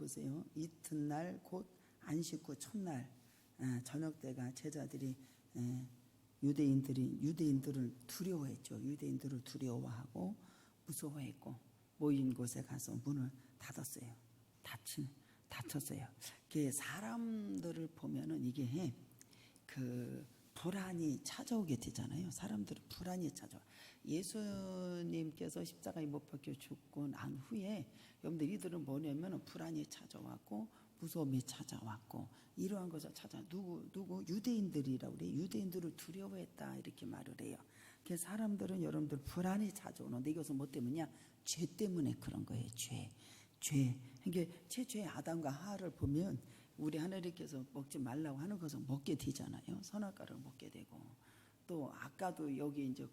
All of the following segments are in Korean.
보세요. 이튿날 곧 안식 후 첫날 저녁 때가 제자들이 유대인들을 두려워했죠. 유대인들을 두려워하고 무서워했고 모인 곳에 가서 문을 닫았어요. 닫혔어요. 사람들을 보면은 이게 불안이 찾아오게 되잖아요. 사람들은 불안이 찾아와. 예수님께서 십자가에 못 박혀 죽고 난 후에 여러분들 이들은 뭐냐면 불안이 찾아왔고 무서움이 찾아왔고 이러한 것을 누구 유대인들이라고 그래요. 유대인들을 두려워했다 이렇게 말을 해요. 사람들은 여러분들 불안이 찾아오는데 이것은 뭐 때문이냐? 죄 때문에 그런 거예요. 죄. 그러니까 최초의 아담과 하와를 보면 우리 하나님께서 먹지 말라고 하는 것을 먹게 되잖아요. 선악과를 먹게 되고 또 아까도 여기 이제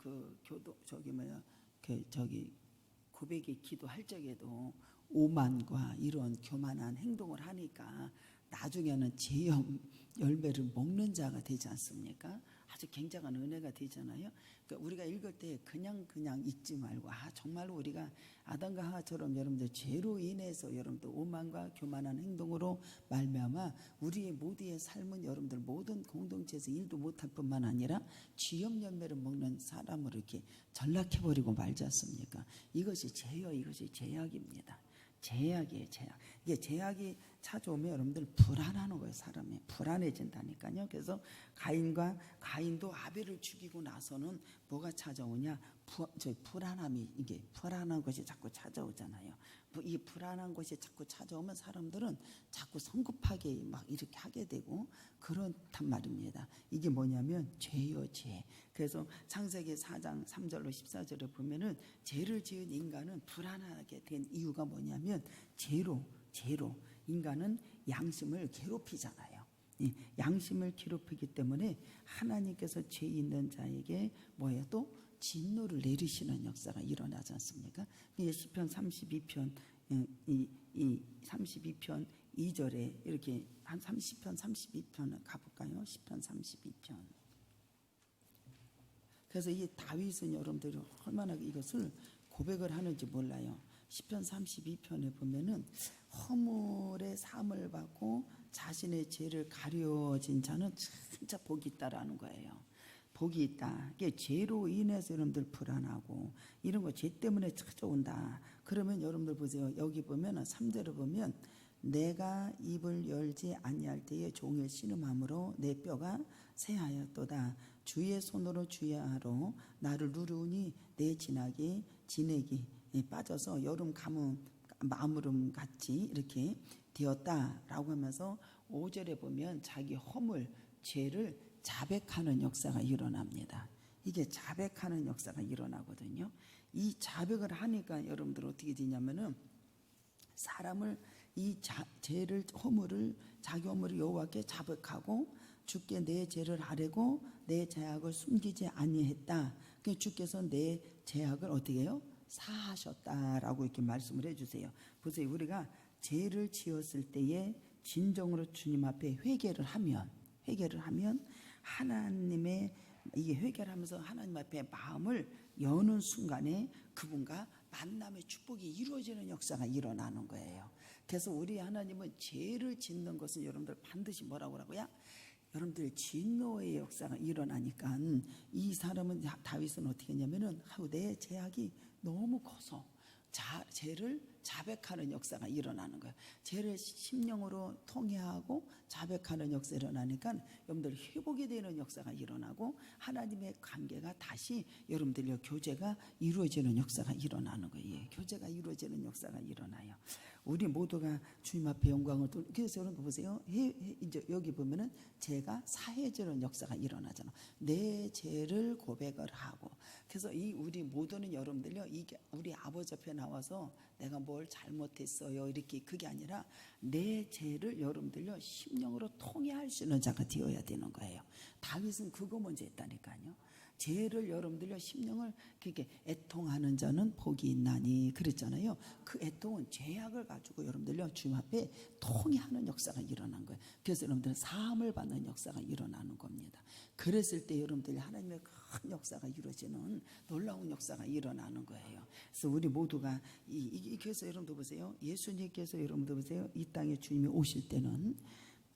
고백의 기도할 적에도 오만과 이런 교만한 행동을 하니까 나중에는 죄 열매를 먹는 자가 되지 않습니까? 아주 굉장한 은혜가 되잖아요. 그러니까 우리가 읽을 때 그냥 읽지 말고 정말로 우리가 아담과 하와처럼 여러분들 죄로 인해서 여러분들 오만과 교만한 행동으로 말미암아 우리의 모두의 삶은 여러분들 모든 공동체에서 일도 못할 뿐만 아니라 죄업 열매를 먹는 사람으로 이렇게 전락해버리고 말지 않습니까? 이것이 죄요. 이것이 죄악입니다. 죄악이에요. 죄악. 이게 죄악이 찾아오면 여러분들 불안하는 거예요. 사람이 불안해진다니까요. 그래서 가인도 아벨을 죽이고 나서는 뭐가 찾아오냐? 이게 불안한 것이 자꾸 찾아오잖아요. 이 불안한 것이 자꾸 찾아오면 사람들은 자꾸 성급하게 막 이렇게 하게 되고 그렇단 말입니다. 이게 뭐냐면 죄요, 죄. 그래서 창세기 4장 3절로 14절에 보면은 죄를 지은 인간은 불안하게 된 이유가 뭐냐면 죄로 인간은 양심을 괴롭히잖아요. 양심을 괴롭히기 때문에 하나님께서 죄 있는 자에게 뭐예요? 또 진노를 내리시는 역사가 일어나지 않습니까? 시편 32편 32편 2절에 이렇게 한 30편 32편을 가볼까요? 시편 32편. 그래서 이 다윗은 여러분들이 얼마나 이것을 고백을 하는지 몰라요. 시편 32편에 보면은 허물의 사함을 받고 자신의 죄를 가려진 자는 진짜 복이 있다라는 거예요. 복이 있다. 이게 죄로 인해서 여러분들 불안하고 이런 거 죄 때문에 찾아온다. 그러면 여러분들 보세요. 여기 보면 3절을 보면 내가 입을 열지 아니할 때에 종일 신음함으로 내 뼈가 새하였도다. 주의 손으로 주야하러 나를 누르니 내 진액이 빠져서 여름 가뭄 마무름 같이 이렇게 되었다라고 하면서 5절에 보면 자기 허물 죄를 자백하는 역사가 일어납니다. 이게 자백하는 역사가 일어나거든요. 이 자백을 하니까 여러분들 어떻게 되냐면은 사람을 이 죄를 자기 허물을 여호와께 자백하고 주께 내 죄를 아뢰고 내 죄악을 숨기지 아니했다. 그러니까 주께서 내 죄악을 어떻게 해요? 사하셨다라고 이렇게 말씀을 해주세요. 보세요. 우리가 죄를 지었을 때에 진정으로 주님 앞에 회개를 하면 하나님의 이게 회개를 하면서 하나님 앞에 마음을 여는 순간에 그분과 만남의 축복이 이루어지는 역사가 일어나는 거예요. 그래서 우리 하나님은 죄를 짓는 것은 여러분들 반드시 뭐라고 하고요? 여러분들 진노의 역사가 일어나니까 이 사람은 다윗은 어떻게 했냐면은 내 죄악이 너무 커서 죄를 자백하는 역사가 일어나는 거예요. 죄를 심령으로 통회하고 자백하는 역사가 일어나니까 여러분들 회복이 되는 역사가 일어나고 하나님의 관계가 다시 여러분들의 교제가 이루어지는 역사가 일어나는 거예요. 교제가 이루어지는 역사가 일어나요. 우리 모두가 주님 앞에 영광을 그래서 여러분 보세요. 이제 여기 보면은 죄가 사해지는 역사가 일어나잖아. 내 죄를 고백을 하고. 그래서 우리 모두는 여러분들요. 이게 우리 아버지 앞에 나와서 내가 뭘 잘못했어요. 이렇게 그게 아니라 내 죄를 여러분들요. 심령으로 통회할 수 있는 자가 되어야 되는 거예요. 다윗은 그거 먼저 했다니까요. 죄를 여러분들요 심령을 그렇게 애통하는 자는 복이 있나니 그랬잖아요. 그 애통은 죄악을 가지고 여러분들요 주님 앞에 통회하는 역사가 일어난 거예요. 그래서 여러분들은 사함을 받는 역사가 일어나는 겁니다. 그랬을 때 여러분들이 하나님의 큰 역사가 이루어지는 놀라운 역사가 일어나는 거예요. 그래서 우리 모두가 그래서 여러분들 보세요. 예수님께서 여러분들 보세요. 이 땅에 주님이 오실 때는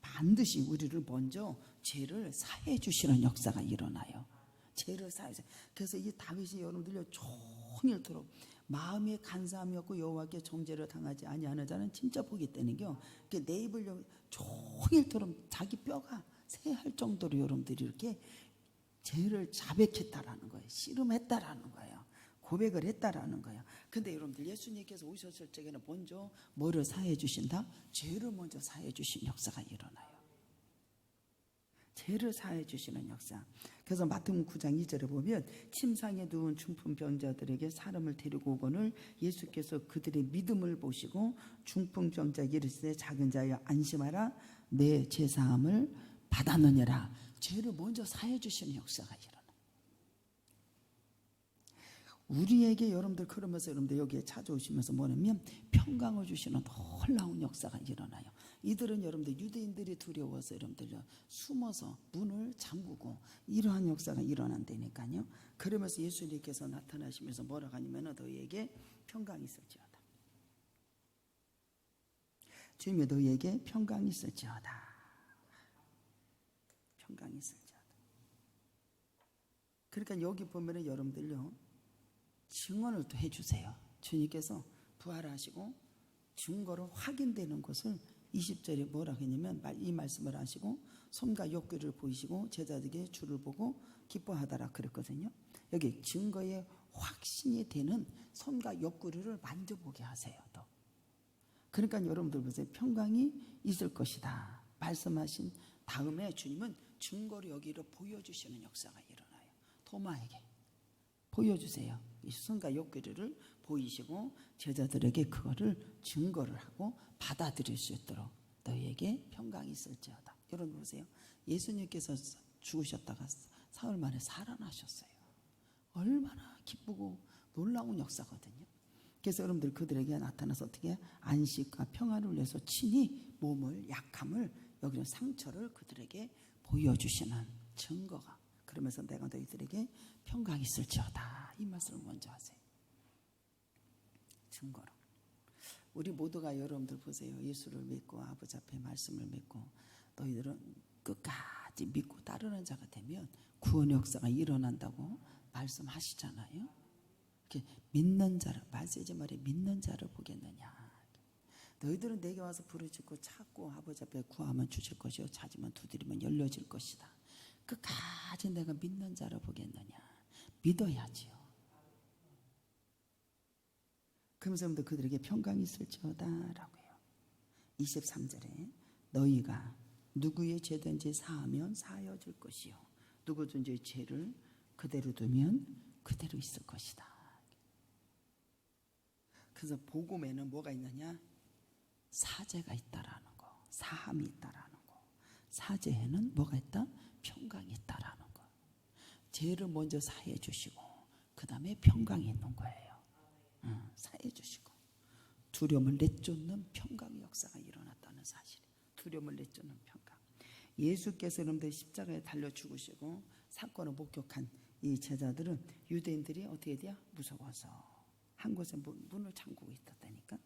반드시 우리를 먼저 죄를 사해 주시는 역사가 일어나요. 죄를 사해 주세요. 그래서 이 다윗이 여러분들요 종일토록 마음에 간사함이 없고 여호와께 정죄를 당하지 아니하는 자는 진짜 복이 있다는겨. 내 입을 종일토록 자기 뼈가 새할 정도로 여러분들이 이렇게 죄를 자백했다라는 거예요. 씨름했다라는 거예요. 고백을 했다라는 거예요. 근데 여러분들 예수님께서 오셨을 적에는 먼저 뭐를 사해 주신다? 죄를 먼저 사해 주신 역사가 일어나요. 죄를 사해 주시는 역사. 그래서 마태복음 9장 2절에 보면 침상에 누운 중풍병자들에게 사람을 데리고 오거늘 예수께서 그들의 믿음을 보시고 중풍병자에게 이르시되 작은 자여 안심하라 내 죄사함을 받았느니라. 죄를 먼저 사해 주시는 역사가 일어나. 우리에게 여러분들 그러면서 여러분들 여기에 찾아오시면서 뭐냐면 평강을 주시는 놀라운 역사가 일어나요. 이들은 여러분들 유대인들이 두려워서 여러분들 숨어서 문을 잠그고 이러한 역사가 일어난다니까요. 그러면서 예수님께서 나타나시면서 뭐라고 하냐면 너희에게 평강이 있을지어다. 주님이 너희에게 평강이 있을지어다. 평강이 있을지어다. 그러니까 여기 보면은 여러분들요 증언을 또 해주세요. 주님께서 부활하시고 증거로 확인되는 것을 20절에 뭐라고 했냐면 이 말씀을 하시고 손과 옆구리를 보이시고 제자들에게 주를 보고 기뻐하더라 그랬거든요. 여기 증거에 확신이 되는 손과 옆구리를 만져보게 하세요. 또. 그러니까 여러분들 보세요. 평강이 있을 것이다 말씀하신 다음에 주님은 증거로 여기를 보여주시는 역사가 일어나요. 도마에게 보여주세요. 이 손과 옆구리를 보이시고 제자들에게 그거를 증거를 하고 받아들일 수 있도록 너희에게 평강이 있을지어다. 여러분 보세요. 예수님께서 죽으셨다가 사흘 만에 살아나셨어요. 얼마나 기쁘고 놀라운 역사거든요. 그래서 여러분들 그들에게 나타나서 어떻게 안식과 평안을 위해서 친히 몸을 약함을 여기는 상처를 그들에게 보여주시는 증거가. 그러면서 내가 너희들에게 평강이 있을지어다. 이 말씀을 먼저 하세요. 증거로. 우리 모두가 여러분들 보세요. 예수를 믿고 아버지 앞에 말씀을 믿고 너희들은 끝까지 믿고 따르는 자가 되면 구원의 역사가 일어난다고 말씀하시잖아요. 이렇게 믿는 자를 말세지 말에 믿는 자를 보겠느냐. 너희들은 내게 와서 부르짖고 찾고 아버지 앞에 구하면 주실 것이요 찾으면 두드리면 열려질 것이다. 끝까지 내가 믿는 자를 보겠느냐. 믿어야지요. 그러면서 여러분들 그들에게 평강이 있을지어다 라고 해요. 23절에 너희가 누구의 죄든지 사하면 사하여질 것이요 누구든지 죄를 그대로 두면 그대로 있을 것이다. 그래서 복음에는 뭐가 있느냐? 사죄가 있다라는 거, 사함이 있다라는 거. 사죄에는 뭐가 있다? 평강이 있다라는 거. 죄를 먼저 사해 주시고 그 다음에 평강이 있는 거예요. 사해 주시고 두려움을 내쫓는 평강의 역사가 일어났다는 사실. 두려움을 내쫓는 평강. 예수께서 여러분들 십자가에 달려 죽으시고 사건을 목격한 이 제자들은 유대인들이 어떻게 돼요? 무서워서 한 곳에 문을 잠그고 있었다니까.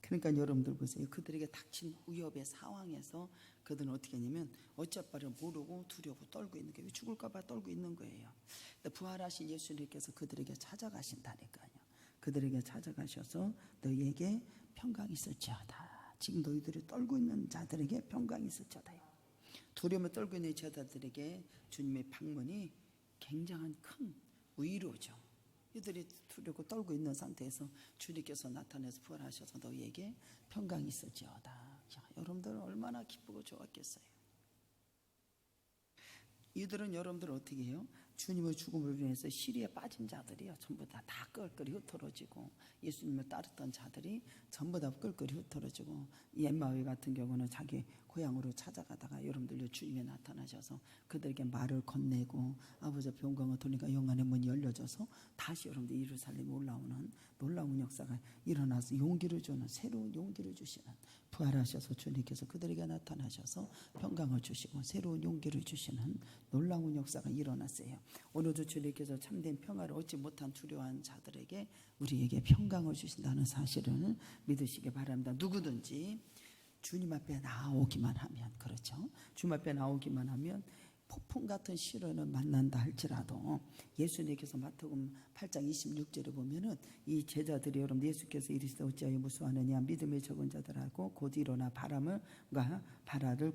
그러니까 여러분들 보세요. 그들에게 닥친 위협의 상황에서 그들은 어떻게 했냐면 어쩔 바를 모르고 두려워 떨고 있는 거예요. 죽을까 봐 떨고 있는 거예요. 부활하신 예수님께서 그들에게 찾아가신다니까요. 그들에게 찾아가셔서 너희에게 평강이 있을지어다. 지금 너희들이 떨고 있는 자들에게 평강이 있을지어다요. 두려움에 떨고 있는 제자들에게 주님의 방문이 굉장한 큰 위로죠. 이들이 두렵고 떨고 있는 상태에서 주님께서 나타나서 부활하셔서 너희에게 평강이 있을지어다. 야, 여러분들 얼마나 기쁘고 좋았겠어요. 이들은 여러분들 어떻게 해요? 주님의 죽음으로 인해서 시리에 빠진 자들이요 전부 다 끌끌이 흩어지고, 예수님을 따르던 자들이 전부 다 끌끌이 흩어지고, 이 엠마오 같은 경우는 자기 고향으로 찾아가다가 여러분들요 주님이 나타나셔서 그들에게 말을 건네고 아버지 병광을 돌리니까 영안의 문이 열려져서 다시 여러분들 예루살렘에 올라오는 놀라운 역사가 일어나서 용기를 주는, 새로운 용기를 주시는, 부활하셔서 주님께서 그들에게 나타나셔서 평강을 주시고 새로운 용기를 주시는 놀라운 역사가 일어났어요. 오늘도 주님께서 참된 평화를 얻지 못한 두려워한 자들에게 우리에게 평강을 주신다는 사실을 믿으시기 바랍니다. 누구든지 주님 앞에 나오기만 하면, 그렇죠? 주님 앞에 나오기만 하면 폭풍 같은 시련을 만난다 할지라도, 예수님께서 마태복음 8장 26절에 보면은 이 제자들이 여러분 예수께서 이르시되 어찌하여 무수하느냐 믿음의 적은 자들하고 곧 일어나 바라를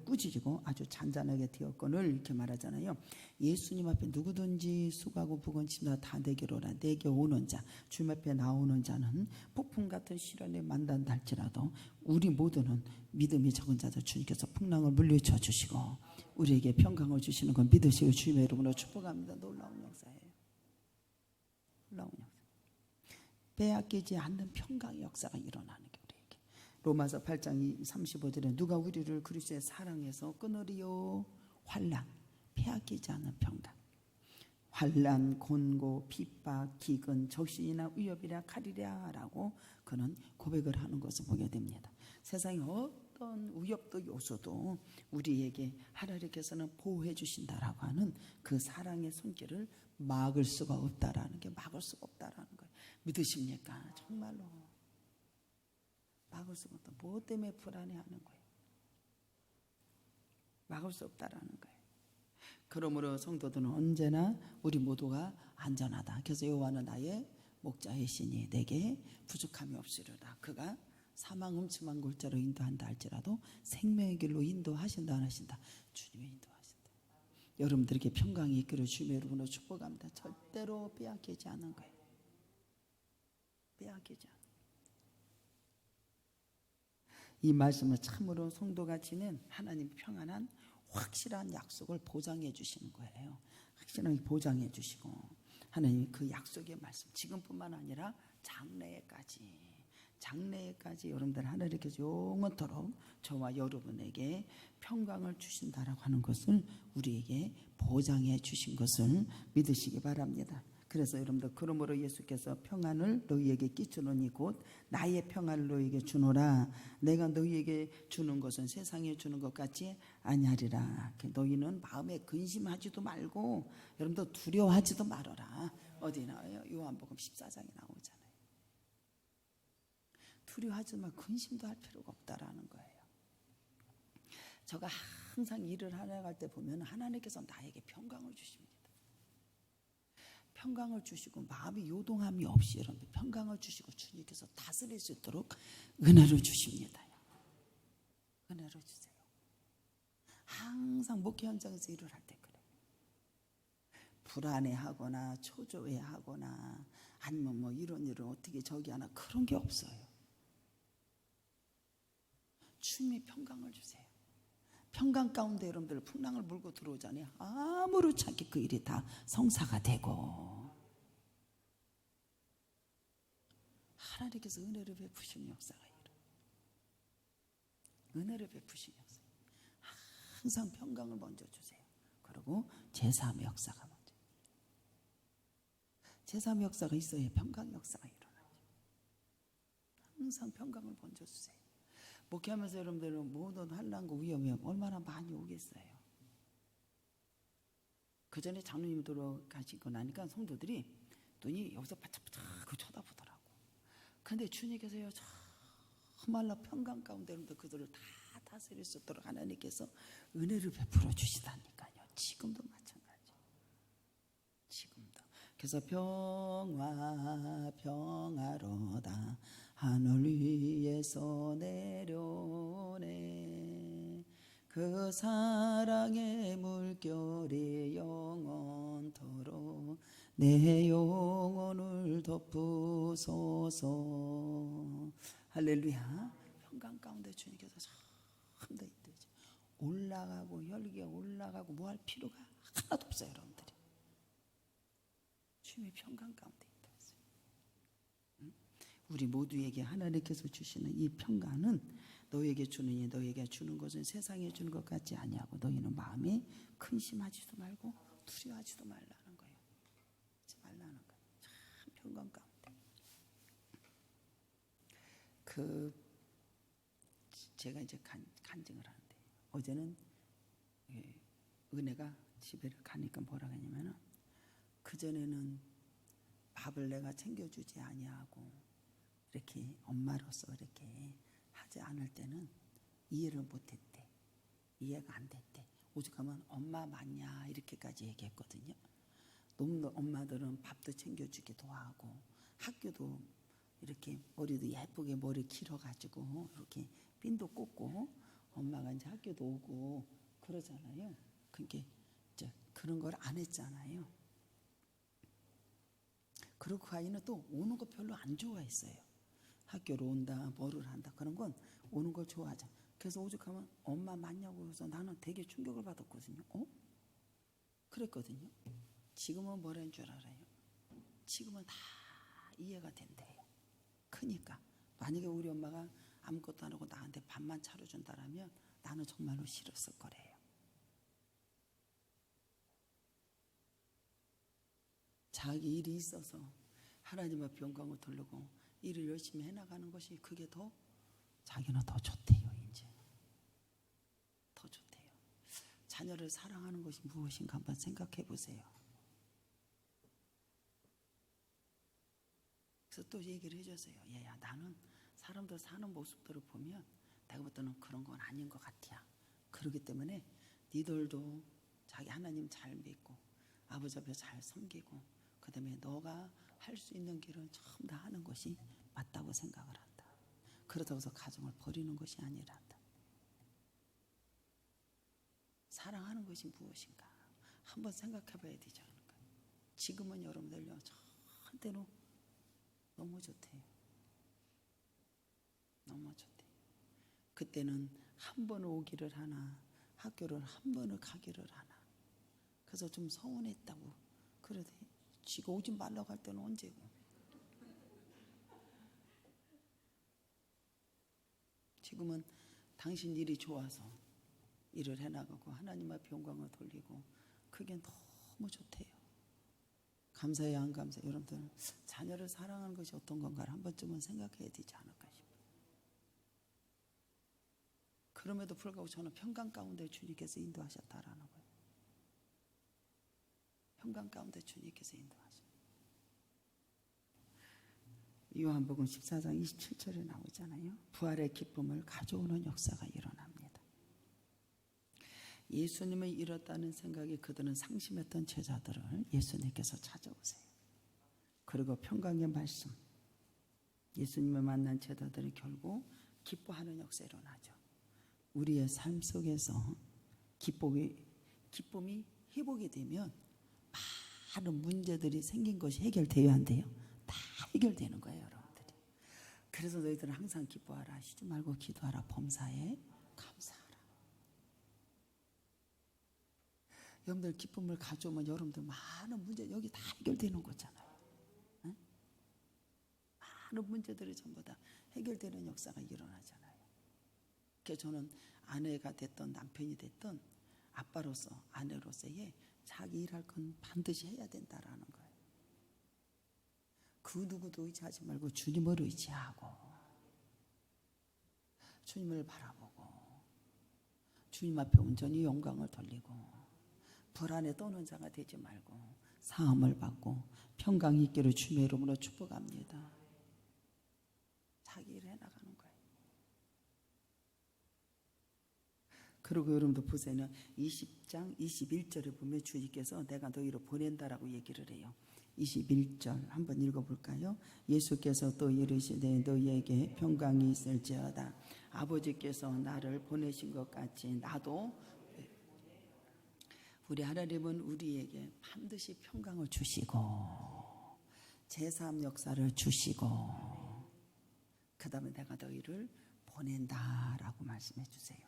꾸짖고 아주 잔잔하게 되었거늘 이렇게 말하잖아요. 예수님 앞에 누구든지 수고하고 부건 짐다 다 내게로 오라. 내게 오는 자, 주님 앞에 나오는 자는 폭풍 같은 시련에 만난다 할지라도 우리 모두는 믿음이 적은 자들 주님께서 풍랑을 물리쳐 주시고 우리에게 평강을 주시는 건 믿으시고 주님의 이름으로 축복합니다. 놀라운 역사예요. 놀라운 역사. 빼앗기지 않는 평강의 역사가 일어나는 게 우리에게. 로마서 8장 35절에 누가 우리를 그리스도의 사랑에서 끊으리요? 환난, 빼앗기지 않는 평강. 환난, 곤고, 핍박, 기근, 적신이나 위협이라 칼이랴 라고 그는 고백을 하는 것을 보게 됩니다. 세상에 어떤 위협도 요소도 우리에게 하나님께서는 보호해 주신다라고 하는 그 사랑의 손길을 막을 수가 없다라는 게, 막을 수가 없다라는 거예요. 믿으십니까? 정말로 막을 수가 없다. 뭐 때문에 불안해하는 거예요? 막을 수 없다라는 거예요. 그러므로 성도들은 언제나 우리 모두가 안전하다. 그래서 여호와는 나의 목자이시니 내게 부족함이 없으리로다. 그가 사망 음침한 골짜로 인도한다 할지라도 생명의 길로 인도하신다 안 하신다? 주님이 인도하신다. 여러분들에게 평강이 있기를 주님의 이름으로 축복합니다. 절대로 빼앗기지 않는 거예요. 빼앗기지 않는. 이 말씀은 참으로 성도가 지닌 하나님의 평안한 확실한 약속을 보장해 주시는 거예요. 확실하게 보장해 주시고 하나님이 그 약속의 말씀 지금뿐만 아니라 장래에까지 여러분들 하나님께서 영원토록 저와 여러분에게 평강을 주신다라고 하는 것을 우리에게 보장해 주신 것을 믿으시기 바랍니다. 그래서 여러분들 그러므로 예수께서 평안을 너희에게 끼치노니 곧 나의 평안을 너희에게 주노라. 내가 너희에게 주는 것은 세상에 주는 것 같지 아니하리라. 너희는 마음에 근심하지도 말고 여러분들 두려워하지도 말아라. 어디 나와요? 요한복음 14장에 나오잖아요. 두려워하지 말고 근심도 할 필요가 없다라는 거예요. 제가 항상 일을 하나갈 때 보면 하나님께서 나에게 평강을 주십니다. 평강을 주시고 마음이 요동함이 없이 여러분들 평강을 주시고 주님께서 다스릴 수 있도록 은혜를 주십니다. 은혜를 주세요. 항상 목회 현장에서 일을 할 때 그래요. 불안해하거나 초조해하거나 아니면 뭐 이런 일을 어떻게 저기 하나 그런 게 없어요. 주님이 평강을 주세요. 평강 가운데 여러분들 풍랑을 물고 들어오잖아요. 아무렇지 않게 그 일이 다 성사가 되고 하나님께서 은혜를 베푸신 역사가 일어나요. 은혜를 베푸신 역사. 항상 평강을 먼저 주세요. 그리고 제3의 역사가 먼저. 제3의 역사가 있어야 평강 역사가 일어나죠. 항상 평강을 먼저 주세요. 목회하면서 여러분들은 모든 환난과 위험이 얼마나 많이 오겠어요. 그 전에 장로님이 돌아가시고 나니까 성도들이 눈이 여기서 바짝바짝 쳐다보더라고. 그런데 주님께서요 정말로 평강 가운데 여러분들 그들을 다 다스릴 수 있도록 하나님께서 은혜를 베풀어 주시다니까요. 지금도 마찬가지. 지금도. 그래서 평화로다 하늘 위에서 내려오네. 그 사랑의 물결이 영원토록 내 영혼을 덮으소서. 할렐루야. 평강 가운데 주님께서 참더 있듯이 올라가고 혈기가 올라가고 뭐 할 필요가 하나도 없어요. 여러분들이 주님의 평강 가운데 있다 했어요. 우리 모두에게 하나님께서 주시는 이 평강은 너에게 주느니 너에게 주는 것은 세상에 주는 것 같지 아니하고 너희는 마음에 근심하지도 말고 두려워하지도 말라는 거예요. 하지 말라는 거예요. 참 평강 가운데. 제가 이제 간증을 하는데 어제는 은혜가 집에 가니까 뭐라 하냐면은 그전에는 밥을 내가 챙겨주지 아니하고 이렇게 엄마로서 이렇게 하지 않을 때는 이해를 못했대. 이해가 안 됐대. 오죽하면 엄마 맞냐 이렇게까지 얘기했거든요. 너무 엄마들은 밥도 챙겨주기도 하고 학교도 이렇게 머리도 예쁘게 머리 길어가지고 이렇게 핀도 꽂고 엄마가 이제 학교도 오고 그러잖아요. 그게 이제 그런 걸 안 했잖아요. 그리고 그 아이는 또 오는 거 별로 안 좋아했어요. 학교로 온다, 뭐를 한다 그런 건 오는 걸 좋아하죠. 그래서 오죽하면 엄마 맞냐고 해서 나는 되게 충격을 받았거든요. 그랬거든요. 지금은 뭐라는 줄 알아요? 지금은 다 이해가 된대요. 크니까 만약에 우리 엄마가 아무것도 안 하고 나한테 밥만 차려준다라면 나는 정말로 싫었을 거래요. 자기 일이 있어서 하나님 앞에 영광을 돌리고 일을 열심히 해나가는 것이 그게 더 자기는 더 좋대요. 이제 더 좋대요. 자녀를 사랑하는 것이 무엇인가 한번 생각해 보세요. 그래서 또 얘기를 해줬어요. 얘야 나는 사람들 사는 모습들을 보면 내가 볼 때는 그런 건 아닌 것 같아. 그렇기 때문에 니들도 자기 하나님 잘 믿고 아버지 앞에 잘 섬기고 그 다음에 너가 할 수 있는 길은 전부 다 하는 것이 맞다고 생각을 한다. 그렇다고 해서 가정을 버리는 것이 아니란다. 사랑하는 것이 무엇인가 한번 생각해 봐야 되지 않을까. 지금은 여러분들요 한때로 너무 좋대요. 너무 좋대요. 그때는 한 번 오기를 하나 학교를 한 번을 가기를 하나 그래서 좀 서운했다고 그러대. 지가 오지 말라고 할 때는 언제고. 지금은 당신 일이 좋아서 일을 해나가고 하나님 앞에 영광을 돌리고 그게 너무 좋대요. 감사해야 안 감사해. 여러분들 자녀를 사랑하는 것이 어떤 건가를 한 번쯤은 생각해야 되지 않을까 싶어요. 그럼에도 불구하고 저는 평강 가운데 주님께서 인도하셨다라는 거예요. 평강 가운데 주님께서 인도하셨어요. 요한복음 14장 27절에 나오잖아요. 부활의 기쁨을 가져오는 역사가 일어납니다. 예수님을 잃었다는 생각에 그들은 상심했던 제자들을 예수님께서 찾아오세요. 그리고 평강의 말씀, 예수님을 만난 제자들이 결국 기뻐하는 역사 일어나죠. 우리의 삶 속에서 기쁨이 회복이 되면 많은 문제들이 생긴 것이 해결되어야 한대요. 다 해결되는 거예요, 여러분들이. 그래서 너희들은 항상 기뻐하라, 쉬지 말고 기도하라, 범사에 감사하라. 여러분들 기쁨을 가져오면 여러분들 많은 문제 여기 다 해결되는 거잖아요. 응? 많은 문제들이 전부 다 해결되는 역사가 일어나잖아요. 그래서 저는 아내가 됐던 남편이 됐던 아빠로서 아내로서의 자기 일할 건 반드시 해야 된다라는 거예요. 그 누구도 의지하지 말고 주님을 의지하고 주님을 바라보고 주님 앞에 온전히 영광을 돌리고 불안에 떠는 자가 되지 말고 사함을 받고 평강이 있기를 주님의 이름으로 축복합니다. 자기 일을 해나가는 거예요. 그리고 여러분도 보세요. 20장 21절에 보면 주님께서 내가 너희를 보낸다라고 얘기를 해요. 21절 한번 읽어볼까요? 예수께서 또 이르시되 너희에게 평강이 있을지어다. 아버지께서 나를 보내신 것 같이 나도. 우리 하나님은 우리에게 반드시 평강을 주시고 제3 역사를 주시고 그 다음에 내가 너희를 보낸다라고 말씀해 주세요.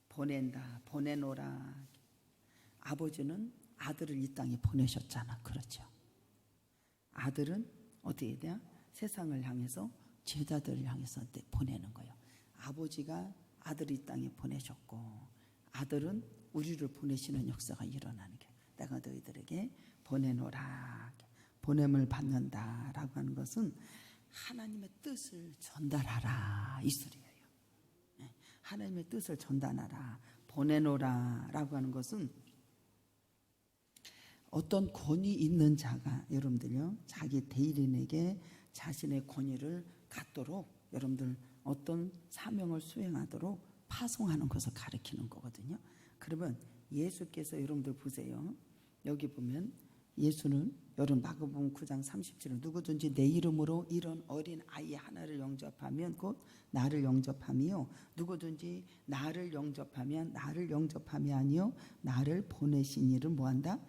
보낸다, 보내노라. 아버지는 아들을 이 땅에 보내셨잖아. 그렇죠. 아들은 어떻게 돼요? 세상을 향해서 제자들을 향해서 보내는 거예요. 아버지가 아들을 이 땅에 보내셨고 아들은 우리를 보내시는 역사가 일어나는 게 내가 너희들에게 보내노라 보냄을 받는다라고 하는 것은 하나님의 뜻을 전달하라 이 소리예요. 하나님의 뜻을 전달하라 보내노라 라고 하는 것은 어떤 권위 있는 자가 여러분들요 자기 대리인에게 자신의 권위를 갖도록 여러분들 어떤 사명을 수행하도록 파송하는 것을 가리키는 거거든요. 그러면 예수께서 여러분들 보세요. 여기 보면 예수는 여러분 마가복음 9장 37절 누구든지 내 이름으로 이런 어린 아이 하나를 영접하면 곧 나를 영접함이요 누구든지 나를 영접하면 나를 영접함이 아니요 나를 보내신 이를 뭐한다?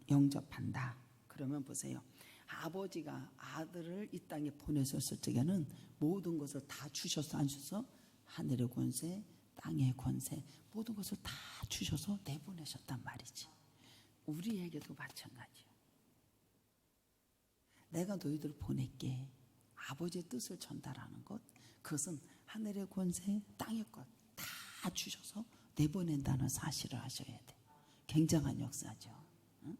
영접한다. 그러면 보세요. 아버지가 아들을 이 땅에 보내셨을 적에는 모든 것을 다 주셔서 안 주셔서 하늘의 권세 땅의 권세 모든 것을 다 주셔서 내보내셨단 말이지. 우리에게도 마찬가지야. 내가 너희들 보낼게. 아버지의 뜻을 전달하는 것 그것은 하늘의 권세 땅의 것 다 주셔서 내보낸다는 사실을 아셔야 돼. 굉장한 역사죠. 응?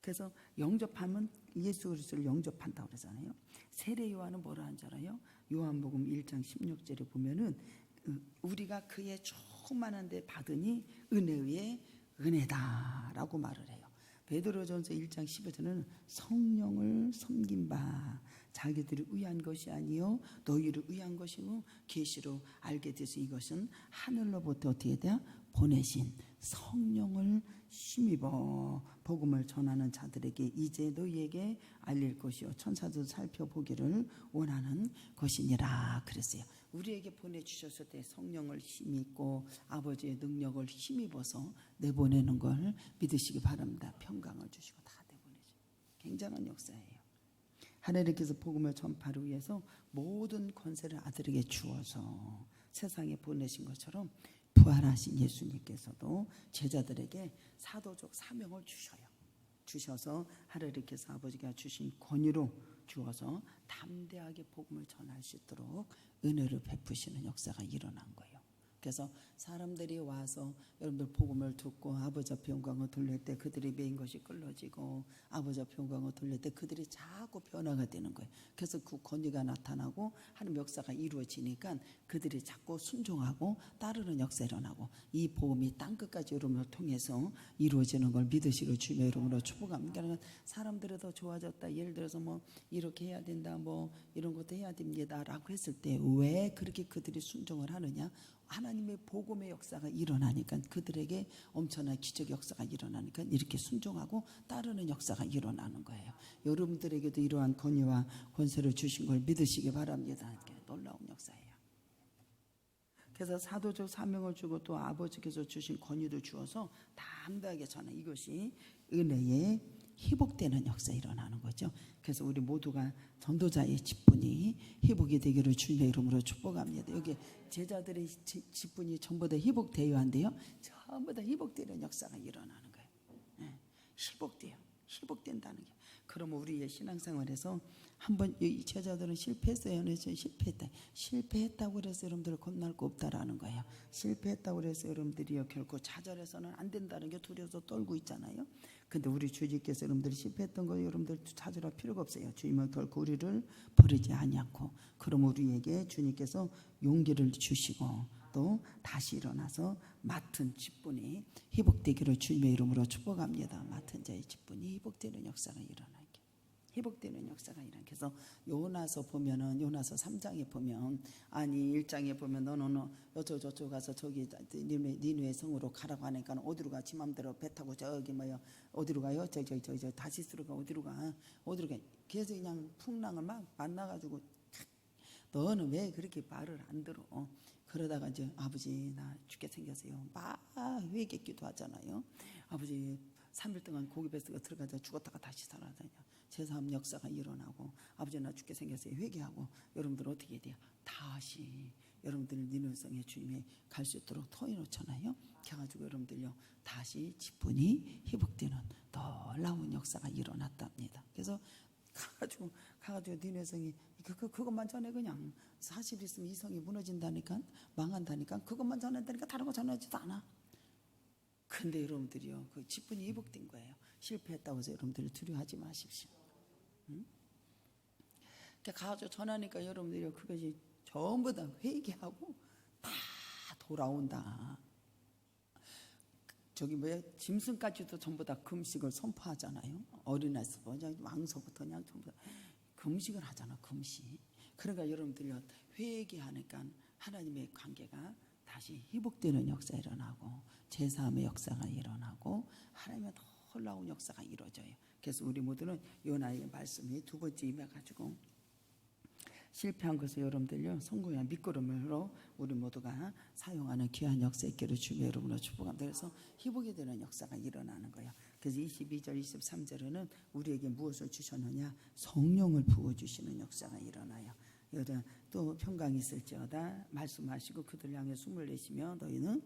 그래서 영접하면 예수 그리스도를 영접한다고 그러잖아요. 세례 요한은 뭐라 한 줄 알아요? 요한복음 1장 16절에 보면은 우리가 그의 충만한데 받으니 은혜의 은혜다라고 말을 해요. 베드로전서 1장 15절은 성령을 섬긴 바 자기들이 의한 것이 아니요 너희를 의한 것이고 계시로 알게 돼서 이것은 하늘로부터 어떻게 돼요? 보내신 성령을 힘입어 복음을 전하는 자들에게 이제 너희에게 알릴 것이요 천사도 살펴보기를 원하는 것이니라 그랬어요. 우리에게 보내주셨을 때 성령을 힘입고 아버지의 능력을 힘입어서 내보내는 걸 믿으시기 바랍니다. 평강을 주시고 다 내보내죠. 굉장한 역사예요. 하나님께서 복음을 전파를 위해서 모든 권세를 아들에게 주어서 세상에 보내신 것처럼 부활하신 예수님께서도 제자들에게 사도적 사명을 주셔서 하나님께서 아버지가 주신 권위로 주어서 담대하게 복음을 전할 수 있도록 은혜를 베푸시는 역사가 일어난 거예요. 그래서 사람들이 와서 여러분들 복음을 듣고 아버지 앞에 영광을 돌릴 때 그들이 메인 것이 끌어지고 아버지 앞에 영광을 돌릴 때 그들이 자꾸 변화가 되는 거예요. 그래서 그 권위가 나타나고 하는 역사가 이루어지니까 그들이 자꾸 순종하고 따르는 역사 일어나고 이 복음이 땅끝까지 여러분을 통해서 이루어지는 걸 믿으시고 주님의 이름으로 축복합니다. 그러니까 사람들이 더 좋아졌다. 예를 들어서 뭐 이렇게 해야 된다. 뭐 이런 것도 해야 됩니다. 라고 했을 때 왜 그렇게 그들이 순종을 하느냐? 하나님의 복음의 역사가 일어나니까 그들에게 엄청난 기적 역사가 일어나니까 이렇게 순종하고 따르는 역사가 일어나는 거예요. 여러분들에게도 이러한 권위와 권세를 주신 걸 믿으시기 바랍니다. 놀라운 역사예요. 그래서 사도적 사명을 주고 또 아버지께서 주신 권위도 주어서 담대하게 전하 이것이 은혜의 회복되는 역사 일어나는 거죠. 그래서 우리 모두가 전도자의 직분이 회복이 되기를 주님의 이름으로 축복합니다. 여기 제자들의 직분이 전부 다 회복되어야 한대요. 전부 다 회복되는 역사가 일어나는 거예요. 네. 회복된다는 게. 그러면 우리의 신앙생활에서 한번 이 제자들은 실패했어요. 실패했다고 해서 여러분들 겁날 거 없다라는 거예요. 실패했다고 해서 여러분들이 결코 좌절해서는 안 된다는 게 두려워서 떨고 있잖아요. 근데 우리 주님께서 여러분들이 실패했던 거 여러분들 좌절할 필요가 없어요. 주님은 결코 우리를 버리지 아니하고 그럼 우리에게 주님께서 용기를 주시고 또 다시 일어나서 맡은 직분이 회복되기를 주님의 이름으로 축복합니다. 맡은 자의 직분이 회복되는 역사가 일어나게. 회복되는 역사가 일어나게. 그래서 요나서 보면은 요나서 3장에 보면 아니 1장에 보면 너는 저쪽 가서 저기 니느웨 성으로 가라고 하니까 어디로 가? 지 맘대로 배 타고 저기 뭐야 어디로 가요? 저 다시스로 가 어디로 가? 그래서 그냥 풍랑을 막 만나가지고 너는 왜 그렇게 말을 안 들어? 그러다가 이제 아버지 나 죽게 생겼어요. 막 회개기도 하잖아요. 아버지 3일 동안 고기 뱃속에 들어가자 죽었다가 다시 살아다녀. 제3 역사가 일어나고 아버지 나 죽게 생겼어요. 회개하고 여러분들 어떻게 돼요? 다시 여러분들 니누성에 주님이 갈 수 있도록 터놓잖아요. 그래가지고 여러분들요 다시 직분이 회복되는 놀라운 역사가 일어났답니다. 그래서 가가지고 니누성이 그것만 전해. 그냥 40 있으면 이 성이 무너진다니까, 망한다니까, 그것만 전한다니까 다른 거 전하지도 않아. 근데 여러분들이요 그 직분이 회복된 거예요. 실패했다고 해서 여러분들 두려워하지 마십시오. 응? 가가지고 전하니까 여러분들이 그것이 전부 다 회개하고 다 돌아온다. 저기 뭐야, 짐승까지도 전부 다 금식을 선포하잖아요. 어린아이부터 왕서부터 그냥 전부 다 금식을 하잖아. 금식. 그러니까 여러분들이 회개하니까 하나님의 관계가 다시 회복되는 역사가 일어나고 제사함의 역사가 일어나고 하나님의 놀라운 역사가 이루어져요. 그래서 우리 모두는 요나의 말씀이 두 번째 임해가지고 실패한 것을 여러분들요 성공의 밑거름으로 우리 모두가 사용하는 귀한 역사 있기를 주며 여러분으로 축복합니다. 그래서 회복이 되는 역사가 일어나는 거예요. 그래서 22절 23절에는 우리에게 무엇을 주셨느냐, 성령을 부어주시는 역사가 일어나요. 여자 또 평강이 있을지어다 말씀하시고 그들 향해 숨을 내쉬며 너희는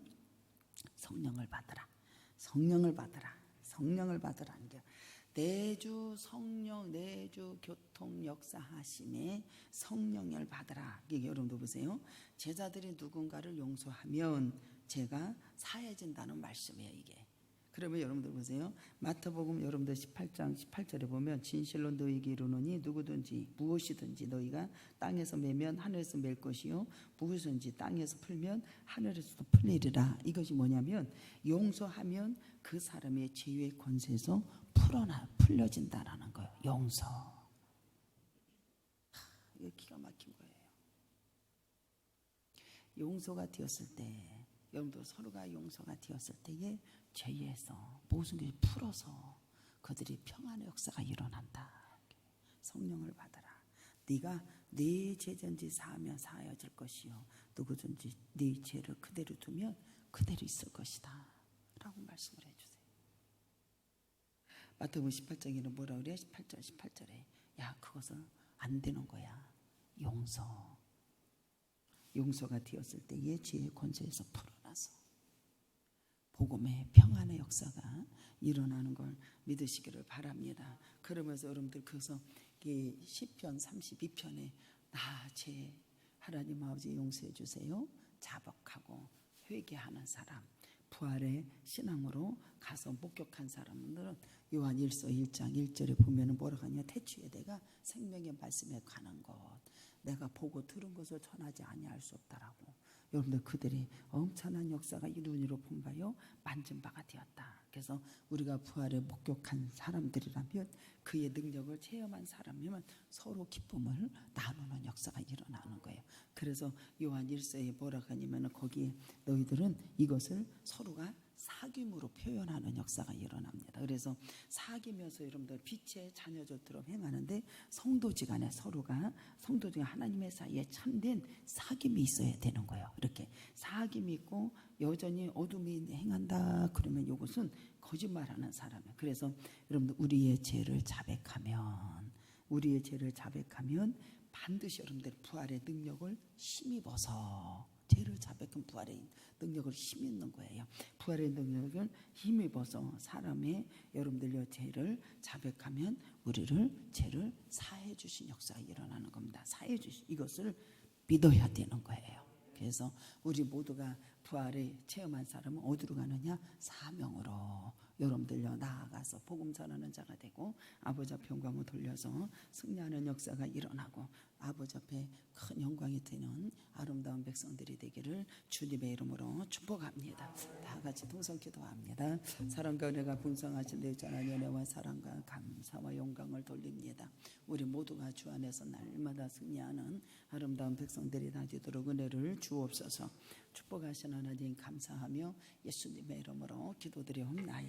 성령을 받으라. 성령을 받으라. 성령을 받으라는 게 내주 성령 내주 교통 역사하심에 성령을 받으라. 이게 여러분도 보세요. 제자들이 누군가를 용서하면 죄가 사해진다는 말씀이에요. 이게. 그러면 여러분들 보세요. 마태복음 여러분들 18장 18절에 보면 진실로 너희에게 이르노니 누구든지 무엇이든지 너희가 땅에서 매면 하늘에서 맬 것이요 무엇이든지 땅에서 풀면 하늘에서도 풀리리라. 이것이 뭐냐면 용서하면 그 사람의 죄의 권세에서 풀려진다라는 거예요. 용서. 이거 기가 막힌 거예요. 용서가 되었을 때 여러분들 서로가 용서가 되었을 때에 죄에서 모든 것이 풀어서 그들이 평안의 역사가 일어난다. 성령을 받아라. 네가 네 죄든지 사하면 사하여질 것이요 누구든지 네 죄를 그대로 두면 그대로 있을 것이다 라고 말씀을 해주세요. 마태복음 18장에는 뭐라 그래? 18절 18절에 야 그것은 안 되는 거야. 용서가 되었을 때의 죄의 권세에서 풀어나서 복음의 평안의 역사가 일어나는 걸 믿으시기를 바랍니다. 그러면서 여러분들 그래서 시편 32편에 나 제 하나님 아버지 용서해 주세요. 자복하고 회개하는 사람, 부활의 신앙으로 가서 목격한 사람들은 요한 1서 1장 1절에 보면 뭐라고 하냐, 태초에 내가 생명의 말씀에 관한 것 내가 보고 들은 것을 전하지 아니할 수 없다라고. 여러분들 그들이 엄청난 역사가 이 눈으로 본 바요 만진 바가 되었다. 그래서 우리가 부활에 목격한 사람들이라면 그의 능력을 체험한 사람이면 서로 기쁨을 나누는 역사가 일어나는 거예요. 그래서 요한 1서에 뭐라고 하냐면 거기에 너희들은 이것을 서로가 사귐으로 표현하는 역사가 일어납니다. 그래서 사귐에서 여러분들 빛의 자녀들처럼 행하는데 성도지간에 서로가 성도지간 하나님의 사이에 참된 사귐이 있어야 되는 거예요. 이렇게 사귐이 있고 여전히 어둠이 행한다 그러면 이것은 거짓말하는 사람이에요. 그래서 여러분들 우리의 죄를 자백하면 반드시 여러분들 부활의 능력을 힘입어서 죄를 자백한 부활의 능력을 힘입는 거예요. 부활의 능력을 힘입어서 사람의 여러분들의 죄를 자백하면 우리를 죄를 사해 주신 역사가 일어나는 겁니다. 사해 주신 이것을 믿어야 되는 거예요. 그래서 우리 모두가 부활을 체험한 사람은 어디로 가느냐? 사명으로 여러분들요 나아가서 복음 전하는 자가 되고 아버지 앞에 영광을 돌려서 승리하는 역사가 일어나고 아버지 앞에 큰 영광이 되는 아름다운 백성들이 되기를 주님의 이름으로 축복합니다. 다 같이 동성 기도합니다. 사랑과 은혜가 풍성하신 내 전한 연애와 사랑과 감사와 영광을 돌립니다. 우리 모두가 주 안에서 날마다 승리하는 아름다운 백성들이 다 되도록 은혜를 주옵소서. 축복하신 하나님 감사하며 예수님의 이름으로 기도드리옵나이다.